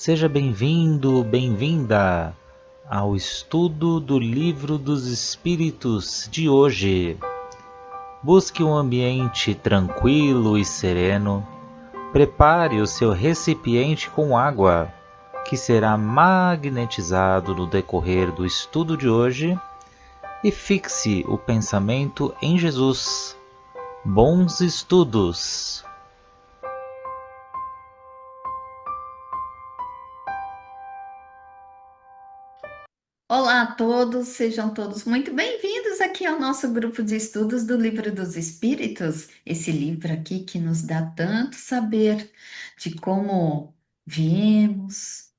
Seja bem-vindo, bem-vinda ao estudo do Livro dos Espíritos de hoje. Busque um ambiente tranquilo e sereno. Prepare o seu recipiente com água, que será magnetizado no decorrer do estudo de hoje, e fixe o pensamento em Jesus. Bons estudos! Olá a todos, sejam todos muito bem-vindos aqui ao nosso grupo de estudos do Livro dos Espíritos, esse livro aqui que nos dá tanto saber de como viemos,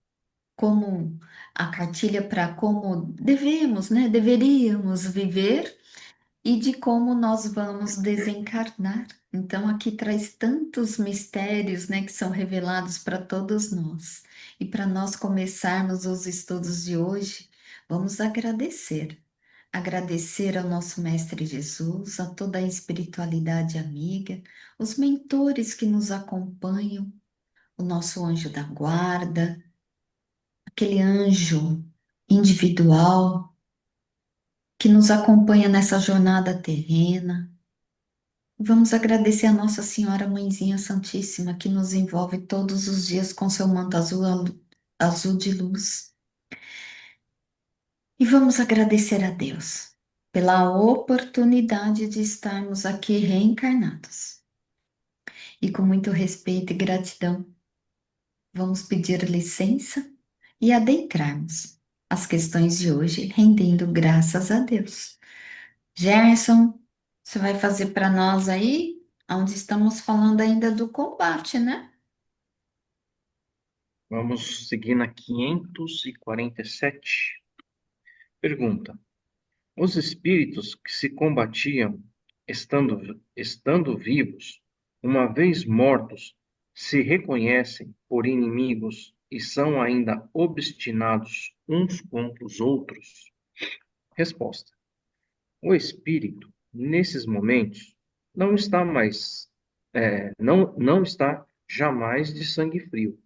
como a cartilha para como devemos, né, deveríamos viver e de como nós vamos desencarnar. Então, aqui traz tantos mistérios, né, que são revelados para todos nós. E para nós começarmos os estudos de hoje, vamos agradecer. Agradecer ao nosso Mestre Jesus, a toda a espiritualidade amiga, os mentores que nos acompanham, o nosso anjo da guarda, aquele anjo individual que nos acompanha nessa jornada terrena. Vamos agradecer a Nossa Senhora Mãezinha Santíssima, que nos envolve todos os dias com seu manto azul, azul de luz. E vamos agradecer a Deus pela oportunidade de estarmos aqui reencarnados. E com muito respeito e gratidão, vamos pedir licença e adentrarmos as questões de hoje, rendendo graças a Deus. Gerson, você vai fazer para nós aí, onde estamos falando ainda do combate, né? Vamos seguir na 547. Pergunta: os espíritos que se combatiam estando vivos, uma vez mortos, se reconhecem por inimigos e são ainda obstinados uns contra os outros? Resposta: o espírito, nesses momentos, não está mais, não está jamais de sangue frio.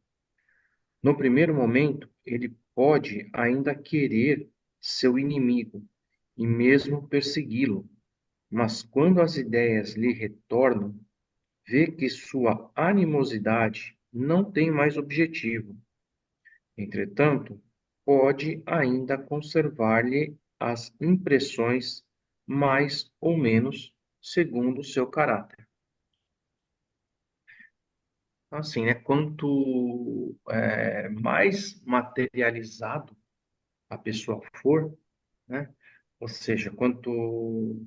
No primeiro momento, ele pode ainda querer seu inimigo e mesmo persegui-lo, mas quando as ideias lhe retornam, vê que sua animosidade não tem mais objetivo. Entretanto, pode ainda conservar-lhe as impressões mais ou menos segundo seu caráter. Assim, né? Quanto mais materializado a pessoa for, né? Ou seja, quanto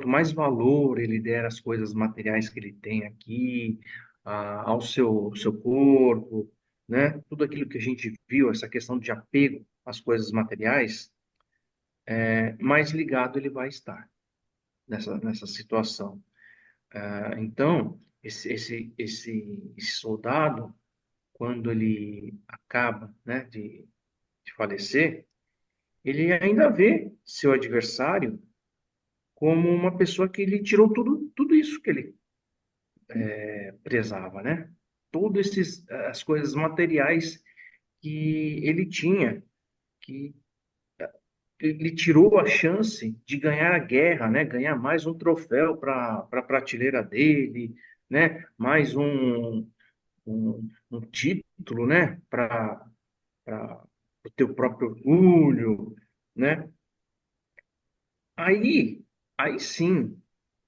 mais valor ele der às coisas materiais que ele tem aqui, ao seu corpo, né? Tudo aquilo que a gente viu, essa questão de apego às coisas materiais, mais ligado ele vai estar nessa situação. Então, esse soldado, quando ele acaba, né, de falecer, ele ainda vê seu adversário como uma pessoa que lhe tirou tudo isso que ele prezava, né? Todas as coisas materiais que ele tinha, que lhe tirou a chance de ganhar a guerra, né? Ganhar mais um troféu para a prateleira dele, né? Mais um título, né? Para o teu próprio orgulho, né? Aí, aí sim,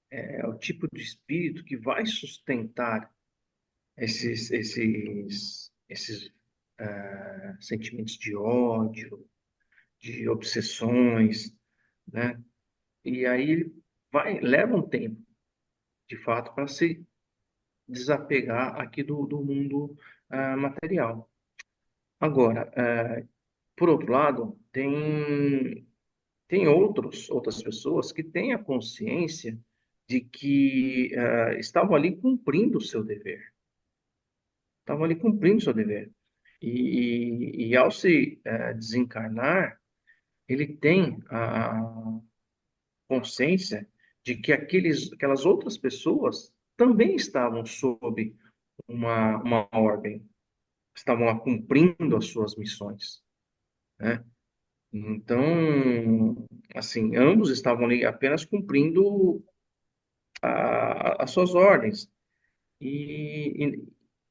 é o tipo de espírito que vai sustentar esses sentimentos de ódio, de obsessões, né? E aí leva um tempo, de fato, para se desapegar aqui do mundo material. Agora, por outro lado, tem outras pessoas que têm a consciência de que estavam ali cumprindo o seu dever. Estavam ali cumprindo o seu dever. E ao se desencarnar, ele tem a consciência de que aquelas outras pessoas também estavam sob uma ordem, estavam lá cumprindo as suas missões, né? Então, assim, ambos estavam ali apenas cumprindo as suas ordens e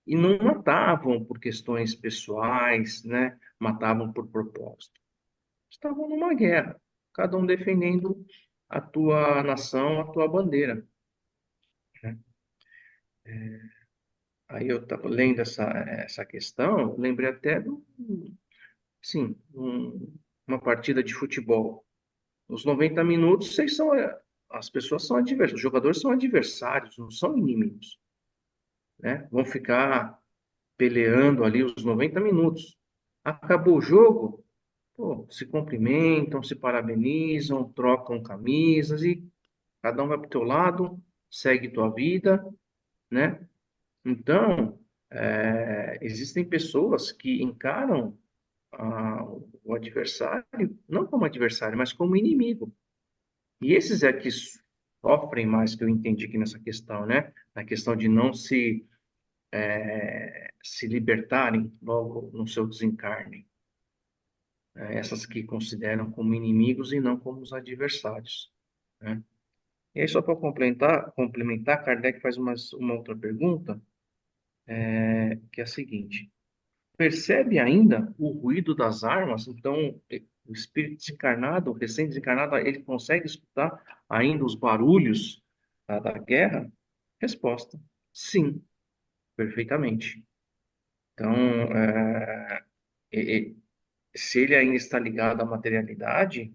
não matavam por questões pessoais, né? Matavam por propósito. Estavam numa guerra, cada um defendendo a tua nação, a tua bandeira, né? Aí eu estava lendo essa questão, lembrei até sim, uma partida de futebol. Os 90 minutos, as pessoas são adversas, os jogadores são adversários, não são inimigos, né? Vão ficar peleando ali os 90 minutos. Acabou o jogo, pô, se cumprimentam, se parabenizam, trocam camisas e cada um vai para o teu lado, segue tua vida, né? Então, existem pessoas que encaram o adversário não como adversário, mas como inimigo. E esses é que sofrem mais, que eu entendi aqui nessa questão, né? Na questão de não se libertarem logo no seu desencarne. Essas que consideram como inimigos e não como os adversários, né? E aí, só para complementar, Kardec faz uma outra pergunta, que é a seguinte: percebe ainda o ruído das armas? Então, o espírito desencarnado, o recém-desencarnado, ele consegue escutar ainda os barulhos da guerra? Resposta: sim, perfeitamente. Então, e- se ele ainda está ligado à materialidade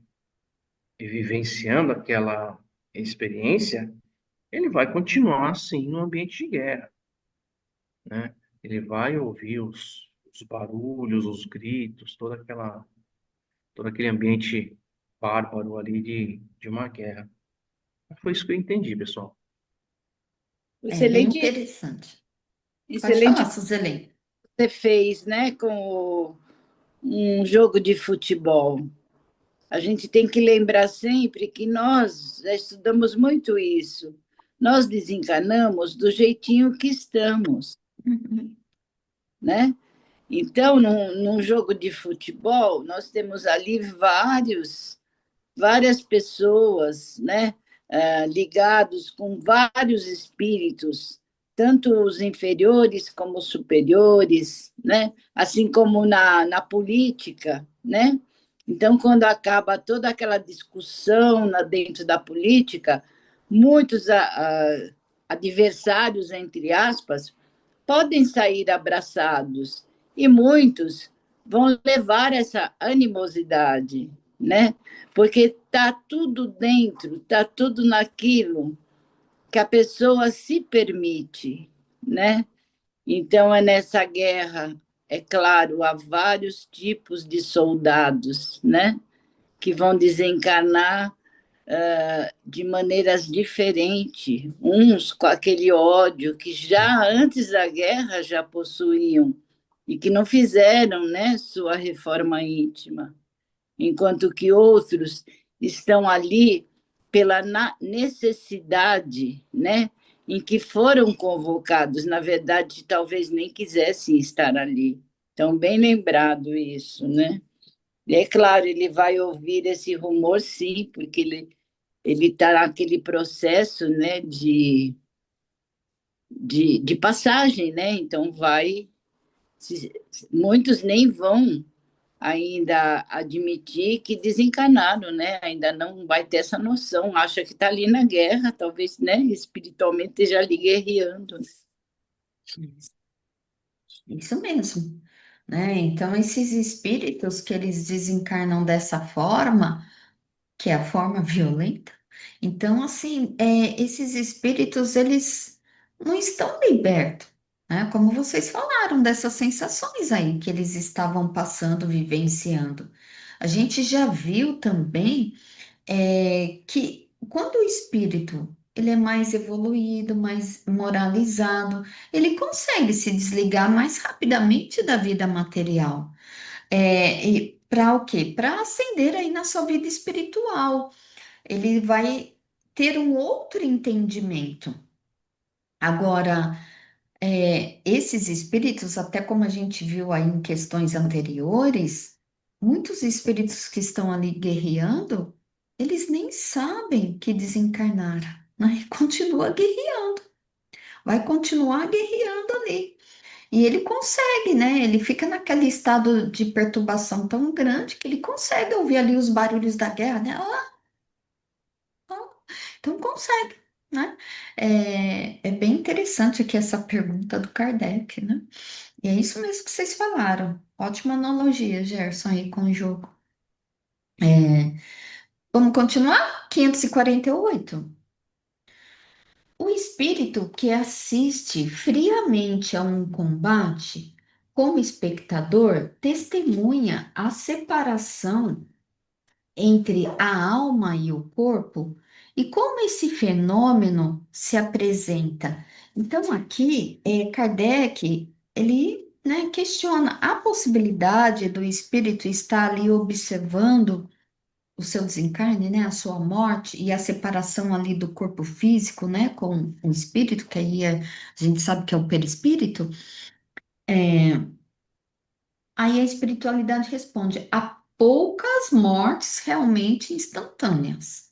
e vivenciando aquela experiência, ele vai continuar assim no ambiente de guerra, né? Ele vai ouvir os barulhos, os gritos, todo aquele ambiente bárbaro ali de uma guerra. Foi isso que eu entendi, pessoal. É bem Excelente, interessante. Pode excelente falar, que Suzeli. você fez, né, um jogo de futebol. A gente tem que lembrar sempre que nós já estudamos muito isso. Nós desencanamos do jeitinho que estamos, Uhum. né? Então, num jogo de futebol, nós temos ali várias pessoas, né, ligados com vários espíritos, tanto os inferiores como os superiores, né, assim como na política, né? Então, quando acaba toda aquela discussão dentro da política, muitos adversários, entre aspas, podem sair abraçados e muitos vão levar essa animosidade, né? Porque está tudo dentro, está tudo naquilo que a pessoa se permite, né? Então é nessa guerra, é claro, há vários tipos de soldados, né? Que vão desencarnar de maneiras diferentes, uns com aquele ódio que já antes da guerra já possuíam e que não fizeram, né, sua reforma íntima, enquanto que outros estão ali pela necessidade, né, em que foram convocados, na verdade, talvez nem quisessem estar ali. Então, bem lembrado isso, né? E é claro, ele vai ouvir esse rumor, sim, porque ele está naquele processo, né, de passagem, né? Então muitos nem vão ainda admitir que desencanaram, né? Ainda não vai ter essa noção, acha que está ali na guerra, talvez, né, espiritualmente esteja ali guerreando. Isso mesmo, né? Então, esses espíritos que eles desencarnam dessa forma, que é a forma violenta, então, assim, esses espíritos, eles não estão libertos, né? Como vocês falaram dessas sensações aí que eles estavam passando, vivenciando. A gente já viu também que quando o espírito ele é mais evoluído, mais moralizado, ele consegue se desligar mais rapidamente da vida material. E para o quê? Para ascender aí na sua vida espiritual. Ele vai ter um outro entendimento. Agora, esses espíritos, até como a gente viu aí em questões anteriores, muitos espíritos que estão ali guerreando, eles nem sabem que desencarnaram, né? E continua guerreando, vai continuar guerreando ali. E ele consegue, né? Ele fica naquele estado de perturbação tão grande que ele consegue ouvir ali os barulhos da guerra, né? Então consegue, né? É bem interessante aqui essa pergunta do Kardec, né? E é isso mesmo que vocês falaram. Ótima analogia, Gerson, aí com o jogo. É, vamos continuar? 548. O espírito que assiste friamente a um combate, como espectador, testemunha a separação entre a alma e o corpo e como esse fenômeno se apresenta. Então, aqui, Kardec, ele, né, questiona a possibilidade do espírito estar ali observando o seu desencarne, né, a sua morte e a separação ali do corpo físico, né, com o espírito, que aí a gente sabe que é o perispírito. Aí a espiritualidade responde: há poucas mortes realmente instantâneas.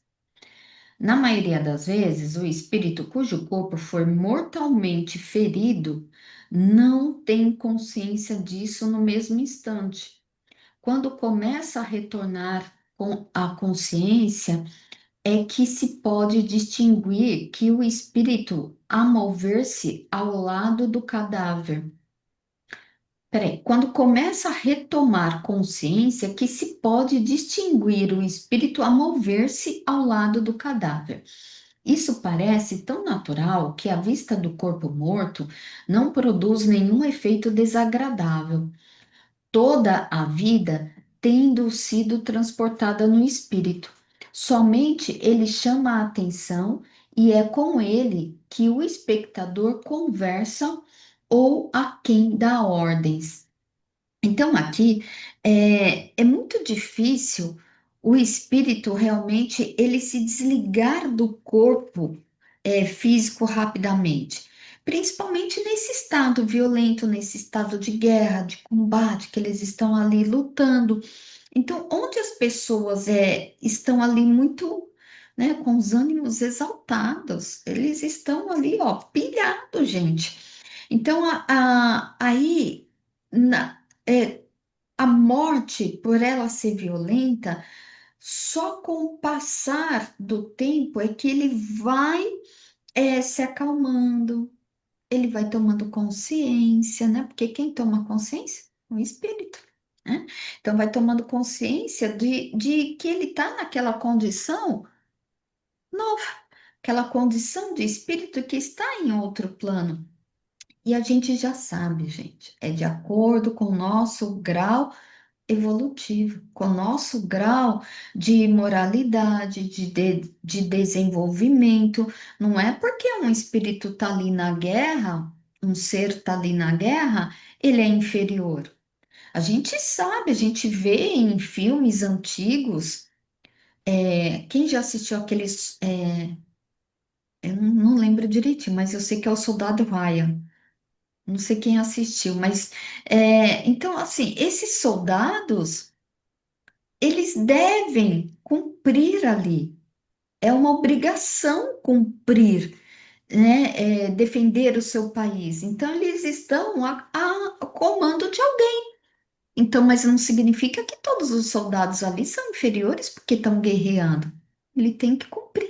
Na maioria das vezes, o espírito cujo corpo for mortalmente ferido não tem consciência disso no mesmo instante. Quando começa a retornar com a consciência, é que se pode distinguir que o espírito a mover-se ao lado do cadáver. Peraí, quando começa a retomar consciência, que se pode distinguir o espírito a mover-se ao lado do cadáver. Isso parece tão natural que a vista do corpo morto não produz nenhum efeito desagradável. Toda a vida tendo sido transportada no espírito. Somente ele chama a atenção e é com ele que o espectador conversa ou a quem dá ordens. Então, aqui é muito difícil o espírito realmente ele se desligar do corpo físico rapidamente, principalmente nesse estado violento, nesse estado de guerra, de combate, que eles estão ali lutando. Então, onde as pessoas estão ali muito, né, com os ânimos exaltados, eles estão ali, ó, pilhados, gente. Então, aí, é, a morte, por ela ser violenta, só com o passar do tempo é que ele vai se acalmando, ele vai tomando consciência, né? Porque quem toma consciência? O espírito, né? Então, vai tomando consciência de que ele está naquela condição nova, aquela condição de espírito que está em outro plano. E a gente já sabe, gente, é de acordo com o nosso grau evolutivo, com o nosso grau de moralidade, de desenvolvimento. Não é porque um espírito está ali na guerra, um ser está ali na guerra, ele é inferior. A gente sabe, a gente vê em filmes antigos, quem já assistiu aqueles, eu não lembro direitinho, mas eu sei que é o Soldado Ryan. Não sei quem assistiu, mas então assim, esses soldados eles devem cumprir ali. É uma obrigação cumprir, né? Defender o seu país. Então, eles estão a comando de alguém. Então, mas não significa que todos os soldados ali são inferiores porque estão guerreando. Ele tem que cumprir.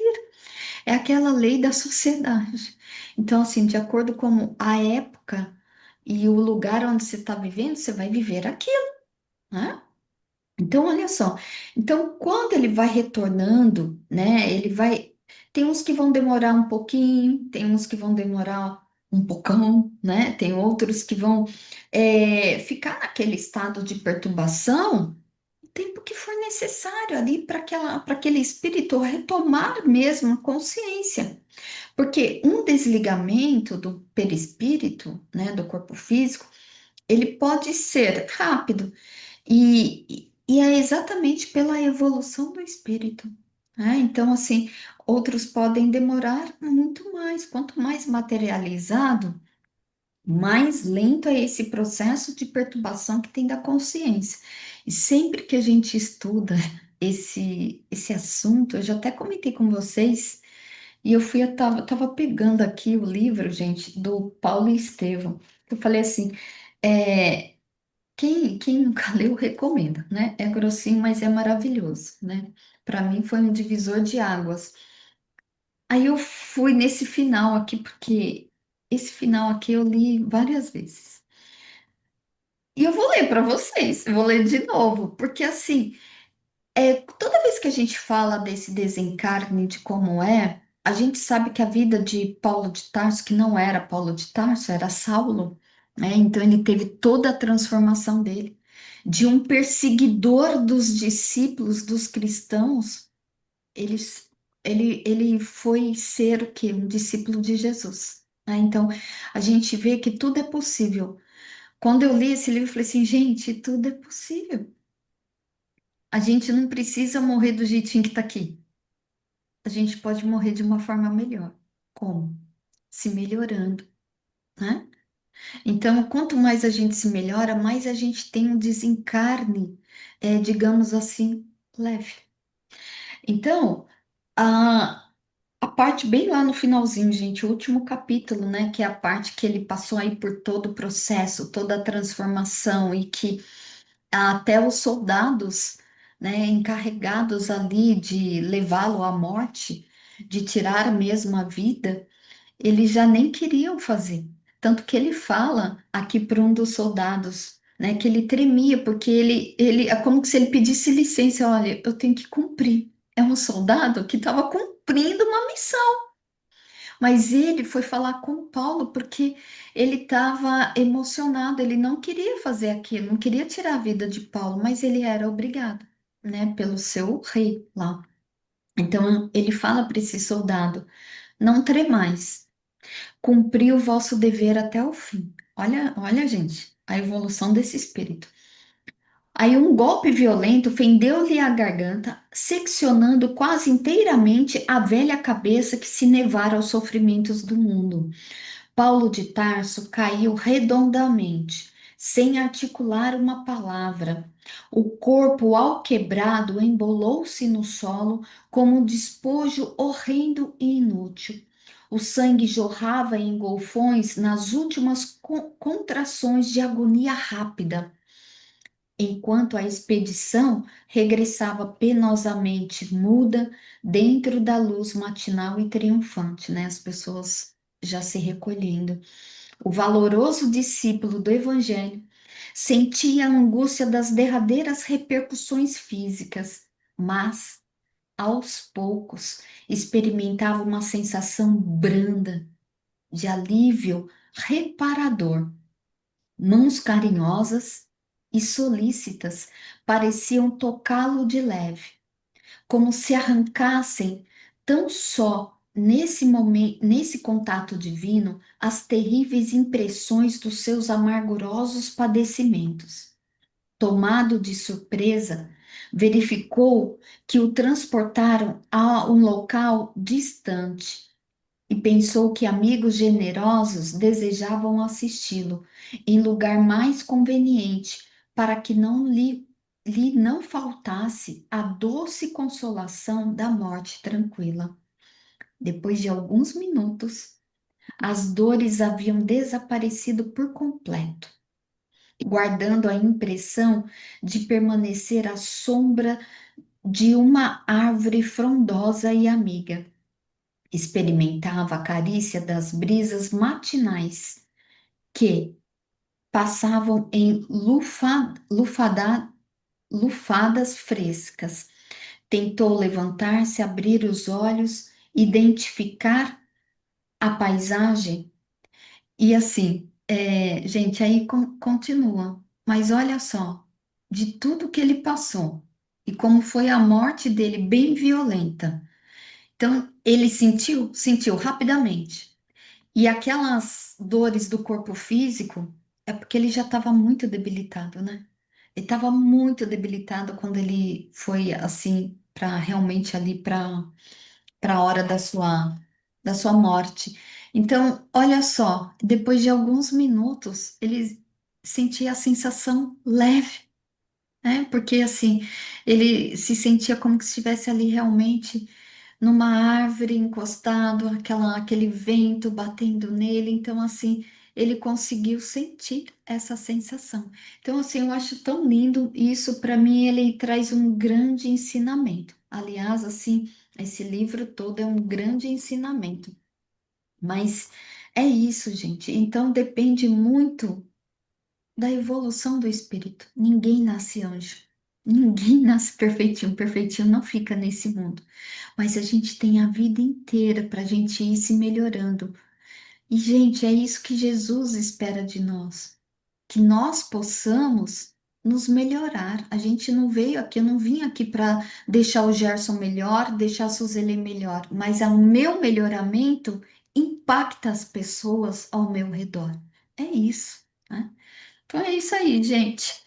É aquela lei da sociedade. Então, assim, de acordo com a época e o lugar onde você está vivendo, você vai viver aquilo, né? Então, olha só. Então, quando ele vai retornando, né? Ele vai. Tem uns que vão demorar um pouquinho, tem uns que vão demorar um pocão, né? Tem outros que vão ficar naquele estado de perturbação o tempo que for necessário ali para aquele espírito retomar mesmo a consciência. Porque um desligamento do perispírito, né? Do corpo físico, ele pode ser rápido. E é exatamente pela evolução do espírito, né? Então, assim, outros podem demorar muito mais. Quanto mais materializado, mais lento é esse processo de perturbação que tem da consciência. E sempre que a gente estuda esse assunto, eu já até comentei com vocês, e eu tava pegando aqui o livro, gente, do Paulo e Estevão. Eu falei assim, é, quem nunca leu, recomenda, né? É grossinho, mas é maravilhoso, né? Para mim foi um divisor de águas. Aí eu fui nesse final aqui, porque esse final aqui eu li várias vezes. E eu vou ler para vocês, eu vou ler de novo, porque assim, toda vez que a gente fala desse desencarne, de como é, a gente sabe que a vida de Paulo de Tarso, que não era Paulo de Tarso, era Saulo, né? Então ele teve toda a transformação dele, de um perseguidor dos discípulos, dos cristãos, ele, ele foi ser o quê? Um discípulo de Jesus, né? Então a gente vê que tudo é possível. Quando eu li esse livro, eu falei assim, gente, tudo é possível. A gente não precisa morrer do jeitinho que tá aqui. A gente pode morrer de uma forma melhor. Como? Se melhorando, né? Então, quanto mais a gente se melhora, mais a gente tem um desencarne, digamos assim, leve. Então, a parte bem lá no finalzinho, gente, o último capítulo, né, que é a parte que ele passou aí por todo o processo, toda a transformação e que até os soldados, né, encarregados ali de levá-lo à morte, de tirar mesmo a vida, eles já nem queriam fazer. Tanto que ele fala aqui para um dos soldados, né, que ele tremia, porque ele é como se ele pedisse licença, olha, eu tenho que cumprir. É um soldado que estava cumprindo uma missão. Mas ele foi falar com Paulo porque ele estava emocionado, ele não queria fazer aquilo, não queria tirar a vida de Paulo, mas ele era obrigado, né, pelo seu rei lá. Então ele fala para esse soldado: não tremais, cumpri o vosso dever até o fim. Olha, olha, gente, a evolução desse espírito. Aí um golpe violento fendeu-lhe a garganta, seccionando quase inteiramente a velha cabeça que se nevara aos sofrimentos do mundo. Paulo de Tarso caiu redondamente, sem articular uma palavra. O corpo alquebrado embolou-se no solo como um despojo horrendo e inútil. O sangue jorrava em golfões nas últimas contrações de agonia rápida, enquanto a expedição regressava penosamente muda dentro da luz matinal e triunfante, né? As pessoas já se recolhendo. O valoroso discípulo do Evangelho sentia a angústia das derradeiras repercussões físicas, mas, aos poucos, experimentava uma sensação branda de alívio reparador. Mãos carinhosas e solícitas pareciam tocá-lo de leve, como se arrancassem tão só nesse momento, nesse contato divino, as terríveis impressões dos seus amargurosos padecimentos. Tomado de surpresa, verificou que o transportaram a um local distante e pensou que amigos generosos desejavam assisti-lo em lugar mais conveniente para que lhe não faltasse a doce consolação da morte tranquila. Depois de alguns minutos, as dores haviam desaparecido por completo, guardando a impressão de permanecer à sombra de uma árvore frondosa e amiga. Experimentava a carícia das brisas matinais que passavam em lufadas frescas. Tentou levantar-se, abrir os olhos, identificar a paisagem e assim, gente, aí continua. Mas olha só, de tudo que ele passou e como foi a morte dele bem violenta. Então, ele sentiu rapidamente. E aquelas dores do corpo físico é porque ele já estava muito debilitado, né? Ele estava muito debilitado quando ele foi assim para realmente ali para a hora da sua morte. Então, olha só, depois de alguns minutos, ele sentia a sensação leve, né? Porque assim, ele se sentia como que estivesse ali realmente numa árvore encostado, aquele vento batendo nele. Então, assim, ele conseguiu sentir essa sensação. Então, assim, eu acho tão lindo isso. Para mim, ele traz um grande ensinamento. Aliás, assim, esse livro todo é um grande ensinamento. Mas é isso, gente. Então, depende muito da evolução do espírito. Ninguém nasce anjo. Ninguém nasce perfeitinho. Perfeitinho não fica nesse mundo. Mas a gente tem a vida inteira para a gente ir se melhorando. E, gente, é isso que Jesus espera de nós. Que nós possamos nos melhorar. A gente não veio aqui, eu não vim aqui para deixar o Gerson melhor, deixar a Suzele melhor, mas o meu melhoramento impacta as pessoas ao meu redor. É isso, né? Então é isso aí, gente.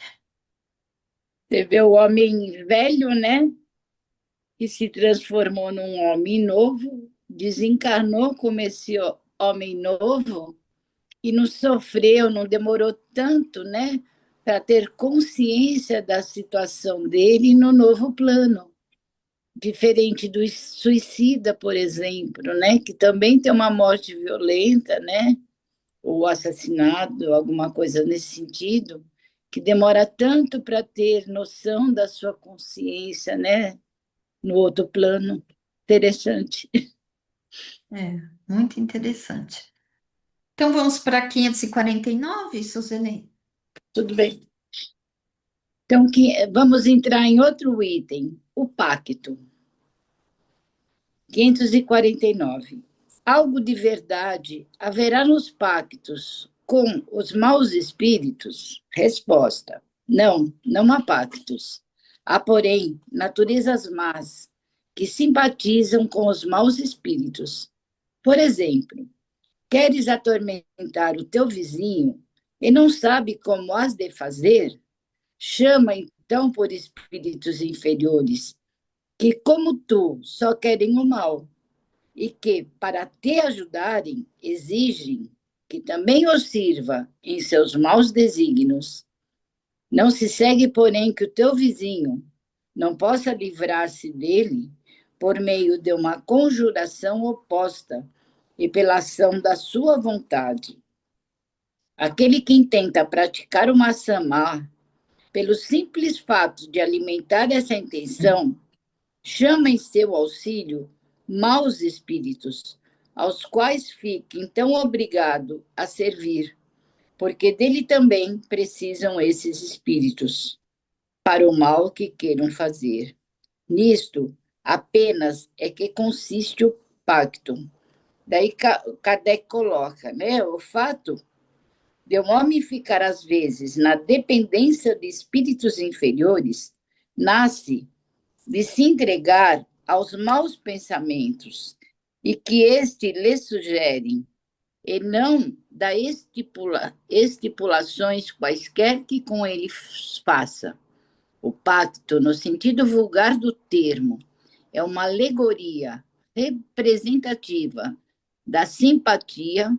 Você vê o homem velho, né? Que se transformou num homem novo, desencarnou como esse homem novo e não sofreu, não demorou tanto, né? Para ter consciência da situação dele no novo plano. Diferente do suicida, por exemplo, né? Que também tem uma morte violenta, né? Ou assassinado, alguma coisa nesse sentido, que demora tanto para ter noção da sua consciência, né? No outro plano. Interessante. É, muito interessante. Então vamos para 549, Suzele? Tudo bem. Então, vamos entrar em outro item, o pacto. 549. Algo de verdade haverá nos pactos com os maus espíritos? Resposta: não, não há pactos. Há, porém, naturezas más que simpatizam com os maus espíritos. Por exemplo, queres atormentar o teu vizinho e não sabe como has de fazer? Chama então por espíritos inferiores, que, como tu, só querem o mal, e que, para te ajudarem, exigem que também os sirva em seus maus desígnios. Não se segue, porém, que o teu vizinho não possa livrar-se dele por meio de uma conjuração oposta e pela ação da sua vontade. Aquele que intenta praticar uma ação má, pelo simples fato de alimentar essa intenção, chama em seu auxílio maus espíritos, aos quais fica então obrigado a servir, porque dele também precisam esses espíritos, para o mal que queiram fazer. Nisto, apenas é que consiste o pacto. Daí Kardec coloca, né, o fato de um homem ficar, às vezes, na dependência de espíritos inferiores, nasce de se entregar aos maus pensamentos e que este lhe sugerem, e não da estipulações quaisquer que com ele faça. O pacto, no sentido vulgar do termo, é uma alegoria representativa da simpatia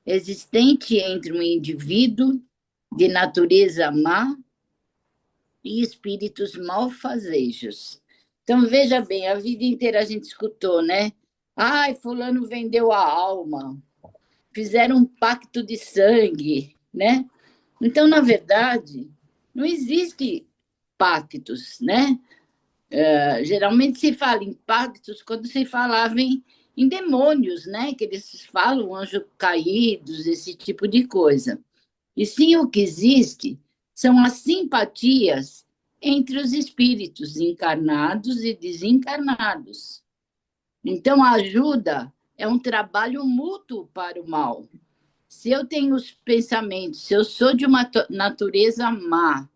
existente entre um indivíduo de natureza má e espíritos malfazejos. Então, veja bem, a vida inteira a gente escutou, né? Ai, fulano vendeu a alma, fizeram um pacto de sangue, né? Então, na verdade, não existe pactos, né? Geralmente se fala em pactos quando se falava em demônios, né? Que eles falam anjos caídos, esse tipo de coisa. E sim, o que existe são as simpatias entre os espíritos encarnados e desencarnados. Então, a ajuda é um trabalho mútuo para o mal. Se eu tenho os pensamentos, se eu sou de uma natureza má,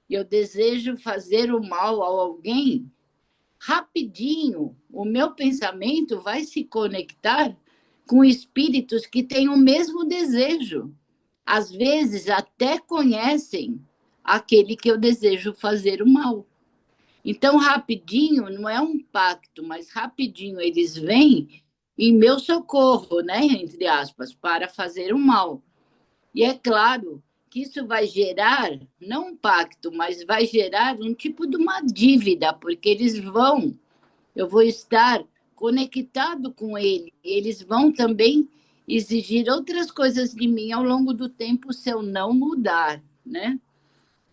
e eu desejo fazer o mal a alguém, rapidinho o meu pensamento vai se conectar com espíritos que têm o mesmo desejo. Às vezes até conhecem aquele que eu desejo fazer o mal. Então, rapidinho, não é um pacto, mas rapidinho eles vêm em meu socorro, né, entre aspas, para fazer o mal. E é claro que isso vai gerar, não um pacto, mas vai gerar um tipo de uma dívida, porque eu vou estar conectado com ele, eles vão também exigir outras coisas de mim ao longo do tempo se eu não mudar, né?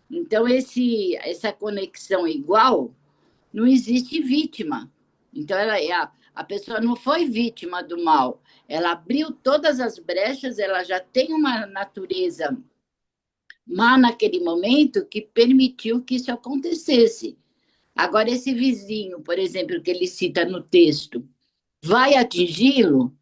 Então, essa conexão igual, não existe vítima. Então, a pessoa não foi vítima do mal, ela abriu todas as brechas, ela já tem uma natureza má naquele momento que permitiu que isso acontecesse. Agora, esse vizinho, por exemplo, que ele cita no texto, vai atingi-lo?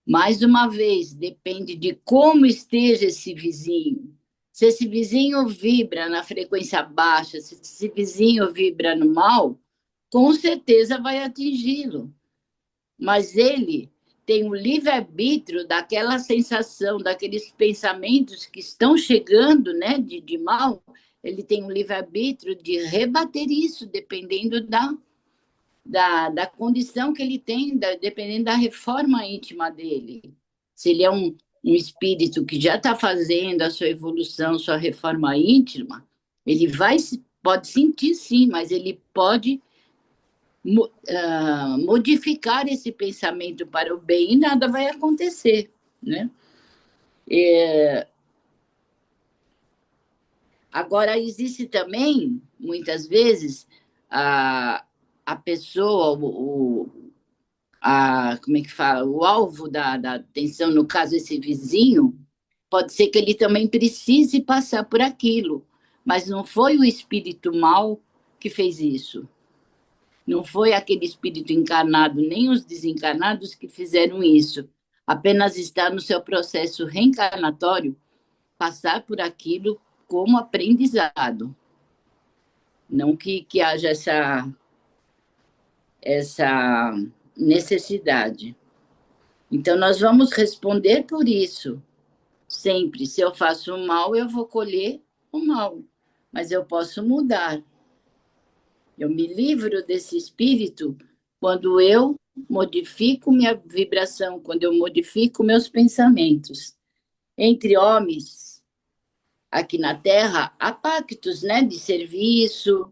Mais uma vez, depende de como esteja esse vizinho. Se esse vizinho vibra na frequência baixa, se esse vizinho vibra no mal, com certeza vai atingi-lo. Mas ele tem o livre-arbítrio daquela sensação, daqueles pensamentos que estão chegando, né, de mal, ele tem o livre-arbítrio de rebater isso, dependendo da condição que ele tem, dependendo da reforma íntima dele. Se ele é um espírito que já está fazendo a sua evolução, sua reforma íntima, ele pode sentir sim, mas ele pode modificar esse pensamento para o bem e nada vai acontecer, né? Agora, existe também, muitas vezes, a pessoa, como é que fala? O alvo da atenção, no caso, esse vizinho, pode ser que ele também precise passar por aquilo, mas não foi o espírito mal que fez isso. Não foi aquele espírito encarnado, nem os desencarnados que fizeram isso. Apenas está no seu processo reencarnatório passar por aquilo como aprendizado. Não que haja essa necessidade. Então, nós vamos responder por isso. Sempre, se eu faço o mal, eu vou colher o mal. Mas eu posso mudar. Eu me livro desse espírito quando eu modifico minha vibração, quando eu modifico meus pensamentos. Entre homens, aqui na Terra, há pactos, né, de serviço,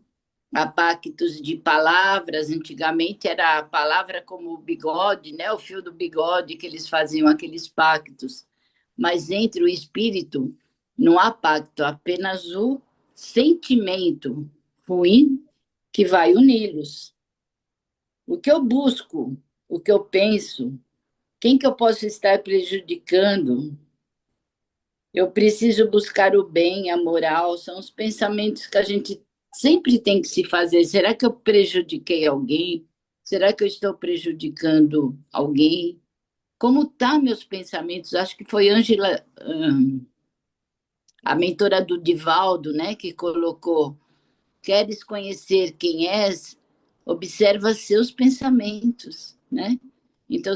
há pactos de palavras. Antigamente era a palavra como o bigode, né, o fio do bigode, que eles faziam aqueles pactos. Mas entre o espírito não há pacto, apenas o sentimento ruim que vai uni-los. O que eu busco, o que eu penso, quem que eu posso estar prejudicando? Eu preciso buscar o bem, a moral, são os pensamentos que a gente sempre tem que se fazer. Será que eu prejudiquei alguém? Será que eu estou prejudicando alguém? Como estão meus pensamentos? Acho que foi Ângela, a mentora do Divaldo, né, que colocou: queres conhecer quem és? Observa seus pensamentos, né? Então,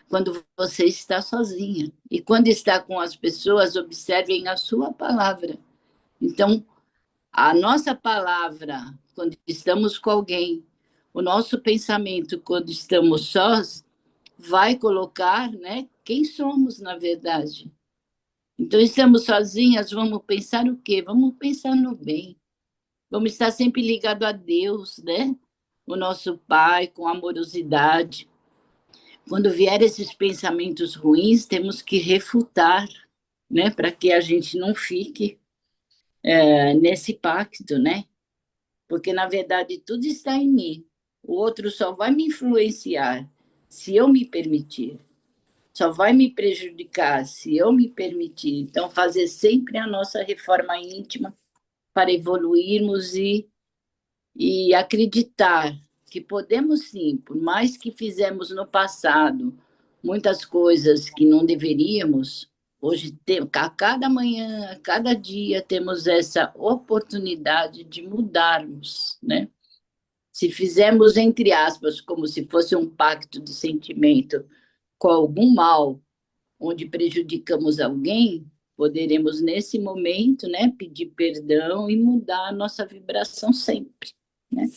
quando você está sozinha e quando está com as pessoas, observem a sua palavra. Então, a nossa palavra, quando estamos com alguém, o nosso pensamento, quando estamos sós, vai colocar, né, quem somos, na verdade. Então, estamos sozinhas, vamos pensar o quê? Vamos pensar no bem. Vamos estar sempre ligados a Deus, né? O nosso Pai, com amorosidade. Quando vier esses pensamentos ruins, temos que refutar, né? Para que a gente não fique nesse pacto, né? Porque, na verdade, tudo está em mim. O outro só vai me influenciar se eu me permitir. Só vai me prejudicar se eu me permitir. Então, fazer sempre a nossa reforma íntima para evoluirmos e acreditar que podemos sim, por mais que fizemos no passado muitas coisas que não deveríamos, hoje, a cada manhã, a cada dia, temos essa oportunidade de mudarmos, né? Se fizermos, entre aspas, como se fosse um pacto de sentimento com algum mal, onde prejudicamos alguém, poderemos, nesse momento, né, pedir perdão e mudar a nossa vibração sempre, né?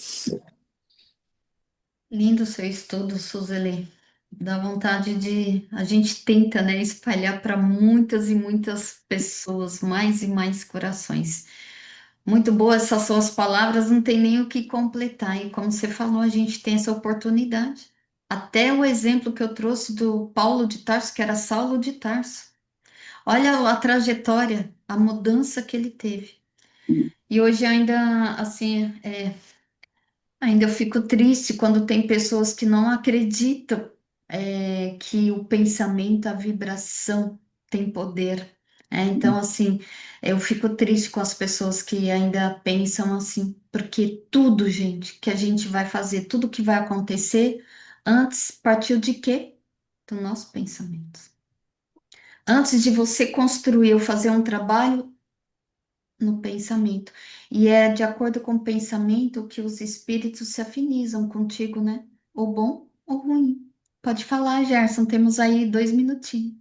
Lindo seu estudo, Suzeli. Dá vontade de. A gente tenta, né, espalhar para muitas e muitas pessoas, mais e mais corações. Muito boas essas suas palavras, não tem nem o que completar. E como você falou, a gente tem essa oportunidade. Até o exemplo que eu trouxe do Paulo de Tarso, que era Saulo de Tarso. Olha a trajetória, a mudança que ele teve. E hoje ainda, assim, ainda eu fico triste quando tem pessoas que não acreditam que o pensamento, a vibração tem poder. Então, assim, eu fico triste com as pessoas que ainda pensam assim, porque tudo, gente, que a gente vai fazer, tudo que vai acontecer, antes partiu de quê? Do nosso pensamento. Antes de você construir ou fazer um trabalho, no pensamento. E é de acordo com o pensamento que os espíritos se afinizam contigo, né? Ou bom ou ruim. Pode falar, Gerson, temos aí 2 minutinhos.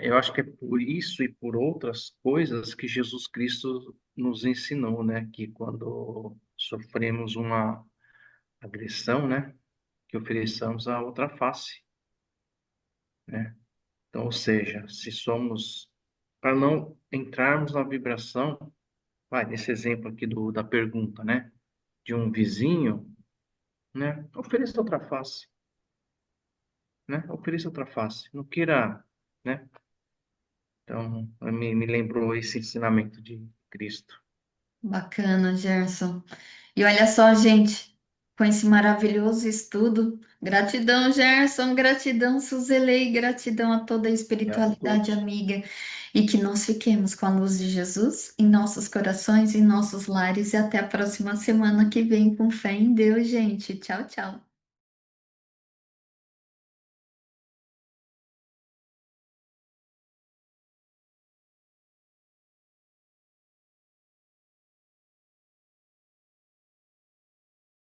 Eu acho que é por isso e por outras coisas que Jesus Cristo nos ensinou, né? Que quando sofremos uma agressão, né? Que ofereçamos a outra face, né? Então, ou seja, se somos, para não entrarmos na vibração, vai, nesse exemplo aqui da pergunta, né? De um vizinho, né? Ofereça outra face, né? Ofereça outra face. Não queira, né? Então, me lembrou esse ensinamento de Cristo. Bacana, Gerson. E olha só, gente, com esse maravilhoso estudo. Gratidão, Gerson, gratidão, Suzelei, gratidão a toda a Obrigado a espiritualidade todos. amiga. E que nós fiquemos com a luz de Jesus em nossos corações, em nossos lares. E até a próxima semana que vem, com fé em Deus, gente. Tchau, tchau.